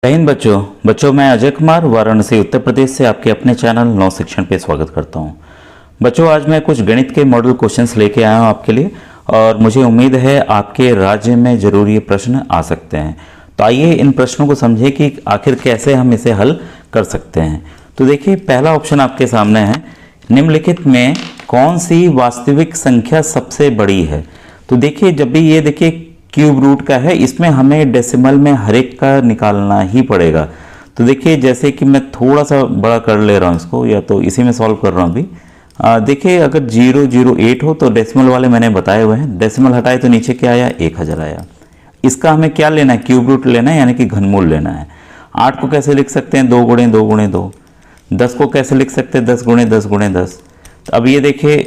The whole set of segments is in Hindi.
जय हिंद बच्चों मैं अजय कुमार वाराणसी उत्तर प्रदेश से आपके अपने चैनल नव शिक्षण पे स्वागत करता हूं। बच्चों आज मैं कुछ गणित के मॉडल क्वेश्चंस लेके आया हूं आपके लिए और मुझे उम्मीद है आपके राज्य में जरूर ये प्रश्न आ सकते हैं। तो आइए इन प्रश्नों को समझें कि आखिर कैसे हम इसे हल कर सकते हैं। तो देखिए पहला ऑप्शन आपके सामने है, निम्नलिखित में कौन सी वास्तविक संख्या सबसे बड़ी है। तो देखिए जब भी ये देखिए क्यूब रूट का है, इसमें हमें डेसिमल में हर एक का निकालना ही पड़ेगा। तो देखिए जैसे कि मैं थोड़ा सा बड़ा कर ले रहा हूँ इसको, या तो इसी में सॉल्व कर रहा हूँ अभी। देखिए अगर 008 हो तो डेसिमल वाले मैंने बताए हुए हैं, डेसिमल हटाए तो नीचे क्या आया 1000 आया। इसका हमें क्या लेना है, क्यूब रूट लेना है यानी कि घनमूल लेना है। 8 को कैसे लिख सकते हैं, 2 गुणे 2 गुणे 2। 10 को कैसे लिख सकते हैं, 10 गुणे 10 गुणे 10। तो अब ये देखिए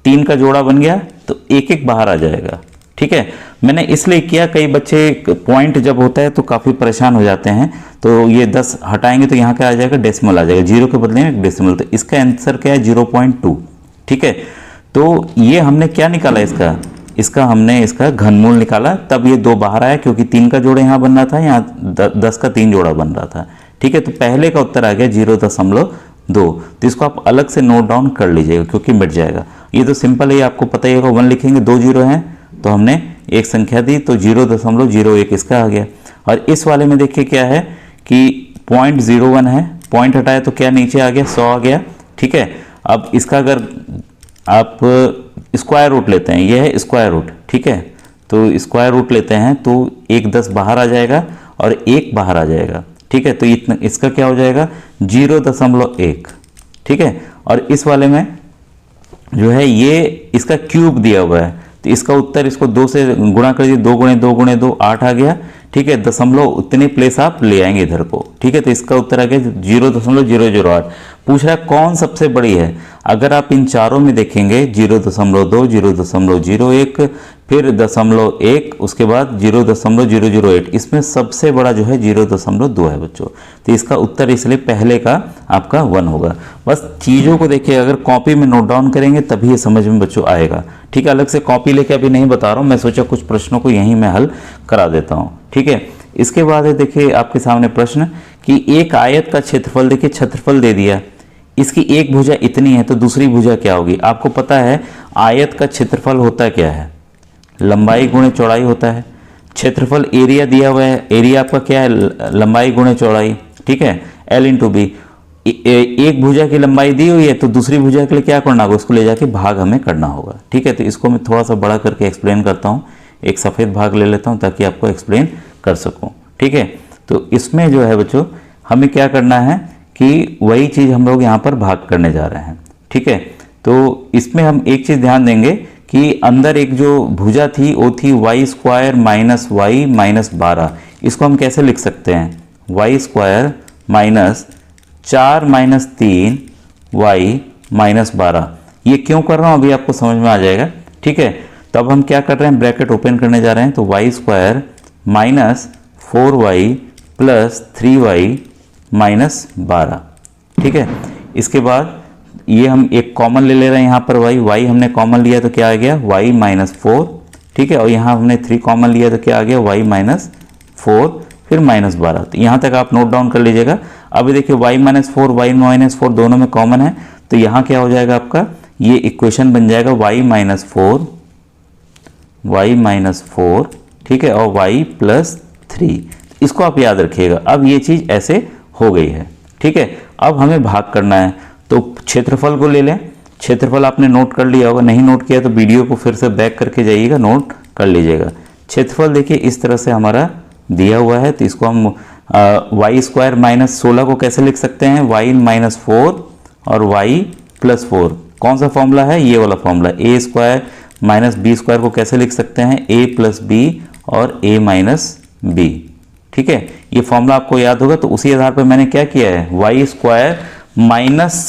3 का जोड़ा बन गया तो एक एक बाहर आ जाएगा। ठीक है, मैंने इसलिए किया, कई बच्चे पॉइंट जब होता है तो काफ़ी परेशान हो जाते हैं। तो ये 10 हटाएंगे तो यहाँ क्या आ जाएगा, डेसिमल आ जाएगा, 0 के बदले में डेसिमल। तो इसका आंसर क्या है 0.2। ठीक है, तो ये हमने क्या निकाला, इसका हमने इसका घनमूल निकाला, तब ये 2 बाहर आया क्योंकि 3 का जोड़ा यहाँ बन रहा था, यहाँ 10 का 3 जोड़ा बन रहा था। ठीक है, तो पहले का उत्तर आ गया 0.2। तो इसको आप अलग से नोट डाउन कर लीजिएगा क्योंकि मिट जाएगा। ये तो सिंपल है, आपको पता ही होगा। 1 लिखेंगे, 2 0 हैं तो हमने एक संख्या दी तो 0.01 इसका आ गया। और इस वाले में देखिए क्या है कि 0.01 है, पॉइंट हटाया तो क्या नीचे आ गया, 100 आ गया। ठीक है, अब इसका अगर आप स्क्वायर रूट लेते हैं, यह है स्क्वायर रूट। ठीक है, तो स्क्वायर रूट लेते हैं तो 1 10 बाहर आ जाएगा और 1 बाहर आ जाएगा। ठीक है, तो इतना इसका क्या हो जाएगा 0.1। ठीक है, और इस वाले में जो है ये इसका क्यूब दिया हुआ है तो इसका उत्तर, इसको 2 से गुणा कर दीजिए, 2 गुणे 2 गुणे 2 8 आ गया। ठीक है, दशमलव उतने प्लेस आप ले आएंगे इधर को। ठीक है, तो इसका उत्तर आ गया 0.008। पूछ रहा है कौन सबसे बड़ी है। अगर आप इन चारों में देखेंगे 0.2, 0.01, फिर 0.1, उसके बाद 0.008, इसमें सबसे बड़ा जो है 0.2 है बच्चों। तो इसका उत्तर इसलिए पहले का आपका 1 होगा। बस चीज़ों को देखिए, अगर कॉपी में नोट डाउन करेंगे तभी ये समझ में बच्चों आएगा। ठीक है, अलग से कॉपी लेके अभी नहीं बता रहा हूँ, मैं सोचा कुछ प्रश्नों को यहीं मैं हल करा देता हूँ। ठीक है, इसके बाद है देखिए आपके सामने प्रश्न कि एक आयत का क्षेत्रफल, देखिए क्षेत्रफल दे दिया, इसकी एक भुजा इतनी है तो दूसरी भुजा क्या होगी। आपको पता है आयत का क्षेत्रफल होता क्या है, लंबाई गुणे चौड़ाई होता है। क्षेत्रफल एरिया दिया हुआ है, एरिया आपका क्या है, लंबाई गुणे चौड़ाई। ठीक है, L इंटू बी। एक भुजा की लंबाई दी हुई है तो दूसरी भुजा के लिए क्या करना होगा, उसको ले जाके भाग हमें करना होगा। ठीक है, तो इसको मैं थोड़ा सा बड़ा करके एक्सप्लेन करता हूँ। एक सफ़ेद भाग ले लेता हूँ ताकि आपको एक्सप्लेन कर सकूँ। ठीक है, तो इसमें जो है बच्चों हमें क्या करना है कि वही चीज़ हम लोग यहाँ पर भाग करने जा रहे हैं। ठीक है, तो इसमें हम एक चीज़ ध्यान देंगे कि अंदर एक जो भुजा थी वो थी y² माइनस y माइनस 12। इसको हम कैसे लिख सकते हैं, y² minus 4 minus 3 y minus 12। ये क्यों कर रहा हूँ अभी आपको समझ में आ जाएगा। ठीक है, तब हम क्या कर रहे हैं, ब्रैकेट ओपन करने जा रहे हैं। तो y² minus 4y plus 3y minus 12। ठीक है, इसके बाद ये हम एक कॉमन ले रहे हैं यहाँ पर y हमने कॉमन लिया तो क्या आ गया y माइनस 4। ठीक है, और यहाँ हमने 3 कॉमन लिया तो क्या आ गया y माइनस 4 फिर माइनस 12। तो यहाँ तक आप नोट डाउन कर लीजिएगा। अभी देखिए y माइनस 4 y माइनस 4 दोनों में कॉमन है तो यहाँ क्या हो जाएगा आपका, ये इक्वेशन बन जाएगा y माइनस 4। ठीक है, और y प्लस 3। इसको आप याद रखिएगा। अब ये चीज़ ऐसे हो गई है। ठीक है, अब हमें भाग करना है तो क्षेत्रफल को ले लें। क्षेत्रफल आपने नोट कर लिया होगा, नहीं नोट किया तो वीडियो को फिर से बैक करके जाइएगा, नोट कर लीजिएगा। क्षेत्रफल देखिए इस तरह से हमारा दिया हुआ है तो इसको हम y² माइनस 16 को कैसे लिख सकते हैं, y माइनस 4 और y प्लस 4। कौन सा फॉर्मूला है, ये वाला फॉर्मूला। a² माइनस b² को कैसे लिख सकते हैं, a प्लस बी और a माइनस बी। ठीक है, ये फॉर्मूला आपको याद होगा। तो उसी आधार पर मैंने क्या किया है, y² माइनस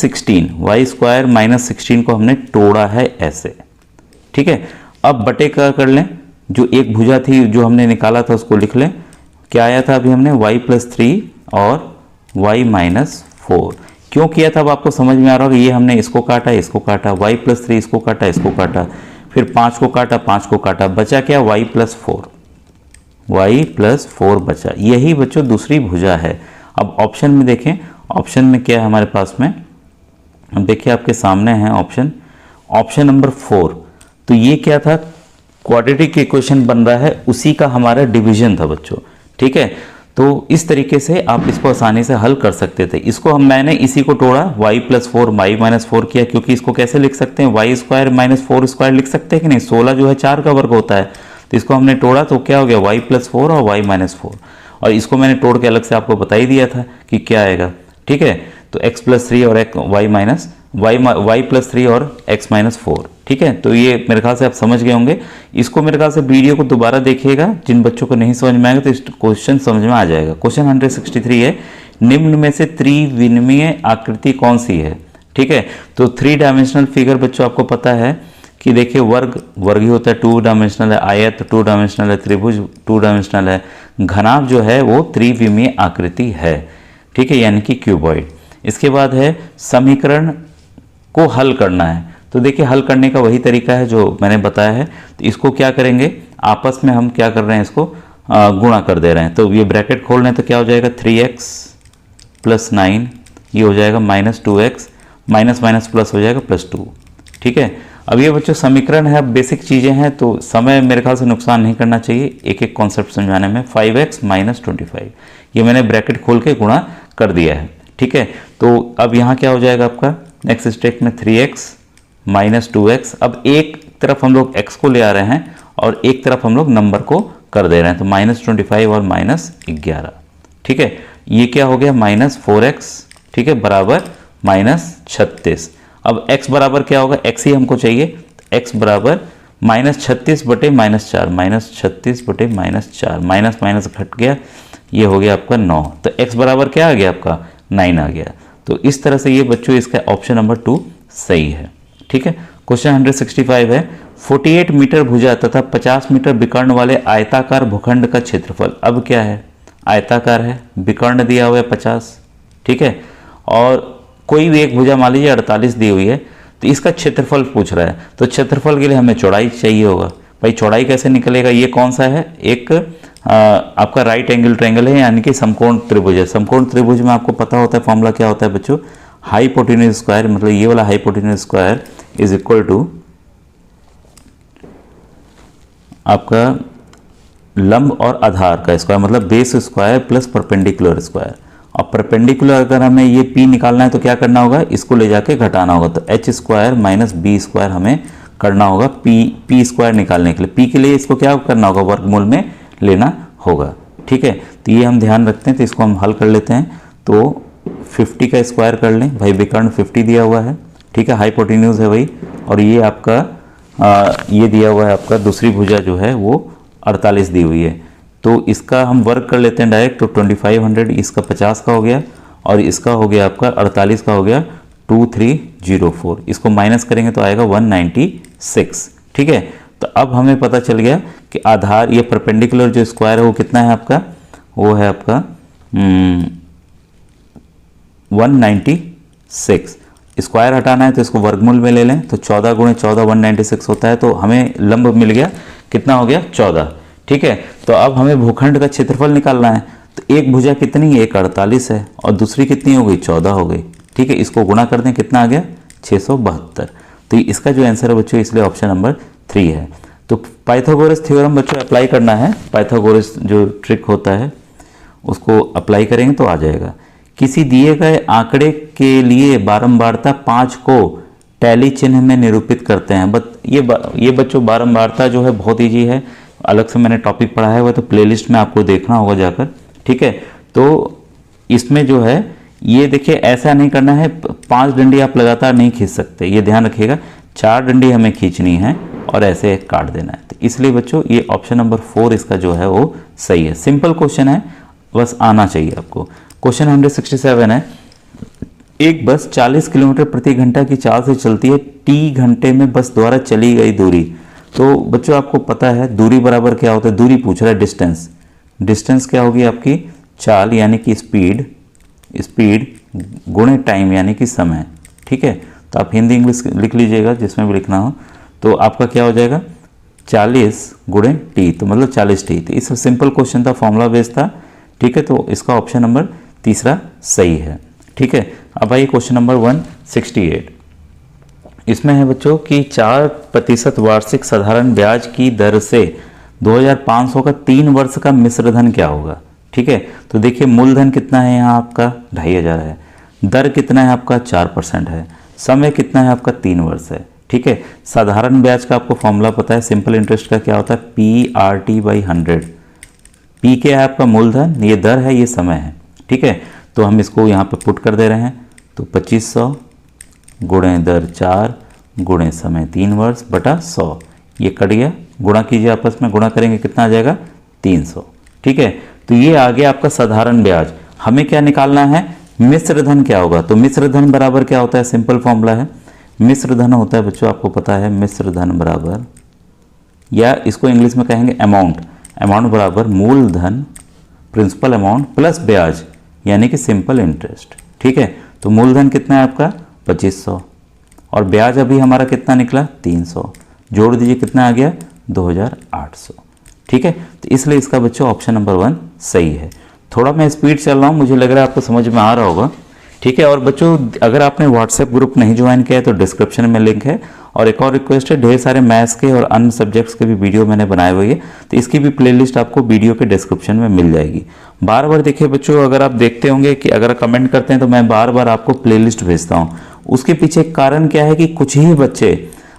16 को हमने तोड़ा है ऐसे। ठीक है, अब बटे का कर लें, जो एक भुजा थी जो हमने निकाला था उसको लिख लें। क्या आया था अभी हमने y प्लस 3 और y माइनस 4। क्यों किया था अब आपको समझ में आ रहा होगा। ये हमने इसको काटा, इसको काटा, y प्लस 3 इसको काटा, इसको काटा, फिर 5 को काटा, 5 को काटा, बचा क्या y प्लस 4। y प्लस 4 बचा। यही बच्चों दूसरी भुजा है। अब ऑप्शन में देखें, ऑप्शन में क्या है हमारे पास में, अब देखिए आपके सामने है ऑप्शन नंबर 4। तो ये क्या था, क्वाड्रेटिक इक्वेशन बन रहा है, उसी का हमारा डिवीजन था बच्चों। ठीक है, तो इस तरीके से आप इसको आसानी से हल कर सकते थे। इसको मैंने इसी को तोड़ा, y प्लस 4 y माइनस 4 किया, क्योंकि इसको कैसे लिख सकते हैं, y स्क्वायर माइनस 4 स्क्वायर लिख सकते हैं कि नहीं। 16 जो है 4 का वर्ग होता है, तो इसको हमने तोड़ा तो क्या हो गया, y प्लस 4 और y माइनस 4। और इसको मैंने तोड़ के अलग से आपको बता ही दिया था कि क्या आएगा। ठीक है, तो x प्लस 3 और y प्लस 3 और x माइनस 4। ठीक है, तो ये मेरे ख्याल से आप समझ गए होंगे। इसको मेरे ख्याल से वीडियो को दोबारा देखिएगा, जिन बच्चों को नहीं समझ में आएगा तो इस क्वेश्चन समझ में आ जाएगा। क्वेश्चन 163 है, निम्न में से त्रिविमीय आकृति कौन सी है। ठीक है, तो 3 डायमेंशनल फिगर बच्चों आपको पता है कि देखिए वर्ग ही होता है, 2 डायमेंशनल है, आयत 2 डायमेंशनल है, त्रिभुज 2 डायमेंशनल है, घनाभ जो है वो त्रिविमीय आकृति है। ठीक है, यानी कि क्यूबॉइड। इसके बाद है समीकरण को हल करना है। तो देखिए हल करने का वही तरीका है जो मैंने बताया है। तो इसको क्या करेंगे, आपस में हम क्या कर रहे हैं, इसको गुणा कर दे रहे हैं। तो ये ब्रैकेट खोल रहे हैं तो क्या हो जाएगा, 3x प्लस 9, ये हो जाएगा minus 2x, minus minus plus हो जाएगा प्लस 2। ठीक है, अब ये बच्चों समीकरण है, अब बेसिक चीज़ें हैं तो समय मेरे ख्याल से नुकसान नहीं करना चाहिए एक एक कॉन्सेप्ट समझाने में। 5x माइनस 25, ये मैंने ब्रैकेट खोल के गुणा कर दिया है। ठीक है, तो अब यहाँ क्या हो जाएगा आपका, नेक्स्ट स्टेप में 3x माइनस 2x। अब एक तरफ हम लोग x को ले आ रहे हैं और एक तरफ हम लोग नंबर को कर दे रहे हैं, तो माइनस 25 और माइनस 11। ठीक है, ये क्या हो गया, माइनस 4x। ठीक है, बराबर माइनस 36। अब x बराबर क्या होगा, x ही हमको चाहिए, x बराबर माइनस 36 बटे माइनस 4, माइनस 36 बटे माइनस 4, माइनस माइनस घट गया, ये हो गया आपका 9। तो x बराबर क्या आ गया आपका, 9 आ गया। तो इस तरह से ये बच्चों इसका ऑप्शन नंबर 2 सही है। ठीक है, क्वेश्चन 165 है, 48 मीटर भुजा तथा 50 मीटर विकर्ण वाले आयताकार भूखंड का क्षेत्रफल। अब क्या है, आयताकार है, विकर्ण दिया हुआ है 50। ठीक है, और कोई भी एक भुजा मान लीजिए 48 दी हुई है, तो इसका क्षेत्रफल पूछ रहा है। तो क्षेत्रफल के लिए हमें चौड़ाई चाहिए होगा। भाई चौड़ाई कैसे निकलेगा, ये कौन सा है, एक आपका राइट एंगल ट्रायंगल है, यानी कि समकोण त्रिभुज है। समकोण त्रिभुज में आपको पता होता है फॉर्मूला क्या होता है बच्चों, हाइपोटेन्यूज स्क्वायर, मतलब ये वाला hypotenuse square is equal to आपका लंब और आधार का स्क्वायर, मतलब base square plus perpendicular square. और परपेंडिकुलर अगर हमें ये p निकालना है तो क्या करना होगा, इसको ले जाके घटाना होगा, तो h square minus B square हमें करना होगा p स्क्वायर निकालने के लिए। p के लिए इसको क्या करना होगा, वर्गमूल में लेना होगा। ठीक है, तो ये हम ध्यान रखते हैं, तो इसको हम हल कर लेते हैं। तो 50 का स्क्वायर कर लें, भाई विकर्ण 50 दिया हुआ है। ठीक है, हाइपोटेन्यूज है भाई, और ये आपका ये दिया हुआ है आपका दूसरी भुजा जो है वो 48 दी हुई है। तो इसका हम वर्क कर लेते हैं डायरेक्ट, तो 2500 इसका 50 का हो गया और इसका हो गया आपका 48 का हो गया 2304। इसको माइनस करेंगे तो आएगा 196। ठीक है, तो अब हमें पता चल गया कि आधार ये परपेंडिकुलर जो स्क्वायर है वो कितना है आपका, वो है आपका 196। स्क्वायर हटाना है तो इसको वर्गमूल में ले लें, तो 14 गुणे 14 196 होता है। तो हमें लंब मिल गया, कितना हो गया 14। ठीक है, तो अब हमें भूखंड का क्षेत्रफल निकालना है। तो एक भुजा कितनी है, एक 48 है, और दूसरी कितनी हो गई, 14 हो गई। ठीक है, इसको गुणा कर दें, कितना आ गया 672। तो इसका जो आंसर है बच्चों इसलिए ऑप्शन नंबर 3 है। तो पाइथागोरस थ्योरम बच्चों अप्लाई करना है, पाइथागोरस जो ट्रिक होता है उसको अप्लाई करेंगे तो आ जाएगा। किसी दिए गए आंकड़े के लिए बारंबारता 5 को टैली चिन्ह में निरूपित करते हैं। बट ये बच्चों बारंबारता जो है बहुत ईजी है, अलग से मैंने टॉपिक पढ़ा है, वह तो प्लेलिस्ट में आपको देखना होगा जाकर। ठीक है, तो इसमें जो है ये देखिए ऐसा नहीं करना है, 5 डंडी आप लगातार नहीं खींच सकते, ये ध्यान रखिएगा। 4 डंडी हमें खींचनी है और ऐसे काट देना है। तो इसलिए बच्चों ये ऑप्शन नंबर 4 इसका जो है वो सही है। सिंपल क्वेश्चन है, बस आना चाहिए आपको। क्वेश्चन 167 है, एक बस 40 किलोमीटर प्रति घंटा की चाल से चलती है, t घंटे में बस द्वारा चली गई दूरी। तो बच्चों आपको पता है दूरी बराबर क्या होता है, दूरी पूछ रहा है डिस्टेंस। डिस्टेंस क्या होगी आपकी, चाल यानी कि स्पीड गुणे टाइम यानी कि समय। ठीक है, तो आप हिंदी इंग्लिश लिख लीजिएगा जिसमें भी लिखना हो। तो आपका क्या हो जाएगा, 40 गुणे टी, तो मतलब 40 टी। तो इस सिंपल क्वेश्चन था, फॉर्मूला बेस्ड था, ठीक है। तो इसका ऑप्शन नंबर तीसरा सही है, ठीक है। अब आइए क्वेश्चन नंबर 168। इसमें है बच्चों कि 4% वार्षिक साधारण ब्याज की दर से 2500 का 3 वर्ष का मिश्र धन क्या होगा, ठीक है। तो देखिए मूलधन कितना है यहाँ आपका 2500 है, दर कितना है आपका 4% है, समय कितना है आपका 3 वर्ष है, ठीक है। साधारण ब्याज का आपको फॉर्मूला पता है, सिंपल इंटरेस्ट का क्या होता है PRT/100। पी क्या है आपका मूलधन, ये दर है, ये समय है, ठीक है। तो हम इसको यहाँ पे पुट कर दे रहे हैं, तो 2500 गुणे दर 4 गुणे समय 3 वर्ष बटा 100, ये कट गया, गुणा कीजिए आपस में, गुणा करेंगे कितना आ जाएगा 300, ठीक है। तो ये आ गया आपका साधारण ब्याज। हमें क्या निकालना है, मिश्र धन क्या होगा। तो मिश्र धन बराबर क्या होता है, सिंपल फॉर्मूला है, मिश्र धन होता है बच्चों आपको पता है, मिश्र धन बराबर, या इसको इंग्लिश में कहेंगे अमाउंट, अमाउंट बराबर मूलधन प्रिंसिपल अमाउंट प्लस ब्याज यानी कि सिंपल इंटरेस्ट, ठीक है। तो मूलधन कितना है आपका 2500 और ब्याज अभी हमारा कितना निकला 300, जोड़ दीजिए कितना आ गया 2800, ठीक है। तो इसलिए इसका बच्चों ऑप्शन नंबर 1 सही है। थोड़ा मैं स्पीड चल रहा हूँ, मुझे लग रहा है आपको समझ में आ रहा होगा, ठीक है। और बच्चों अगर आपने व्हाट्सएप ग्रुप नहीं ज्वाइन किया है तो डिस्क्रिप्शन में लिंक है। और एक और रिक्वेस्ट है, ढेर सारे मैथ्स के और अन्य सब्जेक्ट्स के भी वीडियो मैंने बनाए हुए हैं, तो इसकी भी प्लेलिस्ट आपको वीडियो के डिस्क्रिप्शन में मिल जाएगी। बार बार देखिए बच्चों, अगर आप देखते होंगे कि अगर कमेंट करते हैं तो मैं बार बार आपको प्लेलिस्ट भेजता हूँ। उसके पीछे कारण क्या है कि कुछ ही बच्चे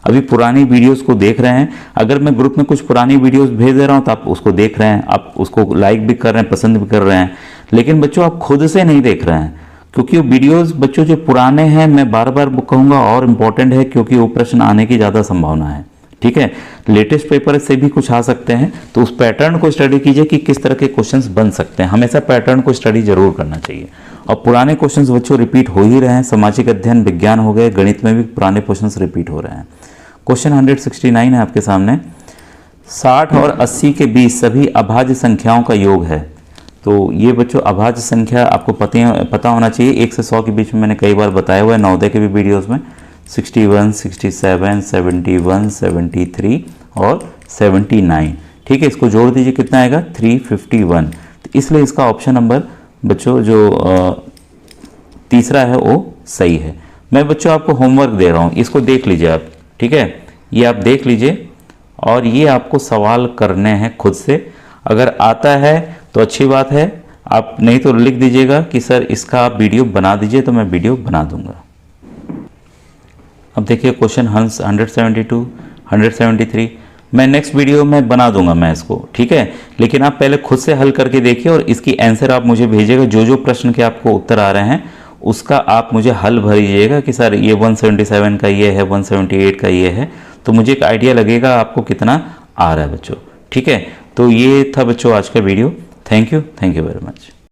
अभी पुरानी वीडियोस को देख रहे हैं। अगर मैं ग्रुप में कुछ पुरानी वीडियोस भेज दे रहा हूं तो आप उसको देख रहे हैं, आप उसको लाइक भी कर रहे हैं, पसंद भी कर रहे हैं, लेकिन बच्चों आप खुद से नहीं देख रहे हैं, क्योंकि वो वीडियोस बच्चों जो पुराने हैं, मैं बार बार कहूँगा और इम्पोर्टेंट है, क्योंकि वो प्रश्न आने की ज़्यादा संभावना है, ठीक है। लेटेस्ट पेपर से भी कुछ आ सकते हैं, तो उस पैटर्न को स्टडी कीजिए कि किस तरह के क्वेश्चंस बन सकते हैं। हमेशा पैटर्न को स्टडी जरूर करना चाहिए। और पुराने क्वेश्चंस बच्चों रिपीट हो ही रहे हैं, सामाजिक अध्ययन, विज्ञान हो गए, गणित में भी पुराने क्वेश्चंस रिपीट हो रहे हैं। क्वेश्चन 169 है आपके सामने, 60 और 80 के बीच सभी अभाज्य संख्याओं का योग है। तो ये बच्चों अभाज्य संख्या आपको पता होना चाहिए, 1 से 100 के बीच में मैंने कई बार बताया हुआ है नवोदय के भी वीडियोस में, 61, 67, 71, 73 और 79, ठीक है। इसको जोड़ दीजिए कितना आएगा 351। तो इसलिए इसका ऑप्शन नंबर बच्चों जो तीसरा है वो सही है। मैं बच्चों आपको होमवर्क दे रहा हूँ, इसको देख लीजिए आप, ठीक है। ये आप देख लीजिए और ये आपको सवाल करने हैं खुद से। अगर आता है तो अच्छी बात है, आप नहीं तो लिख दीजिएगा कि सर इसका आप वीडियो बना दीजिए, तो मैं वीडियो बना दूंगा। अब देखिए क्वेश्चन 172, 173 मैं नेक्स्ट वीडियो में बना दूंगा मैं इसको, ठीक है। लेकिन आप पहले खुद से हल करके देखिए और इसकी आंसर आप मुझे भेजिएगा। जो जो प्रश्न के आपको उत्तर आ रहे हैं उसका आप मुझे हल भरिएगा कि सर ये 177 का ये है, 178 का ये है, तो मुझे एक आइडिया लगेगा आपको कितना आ रहा है बच्चों, ठीक है। तो ये था बच्चों आज का video. Thank you very much.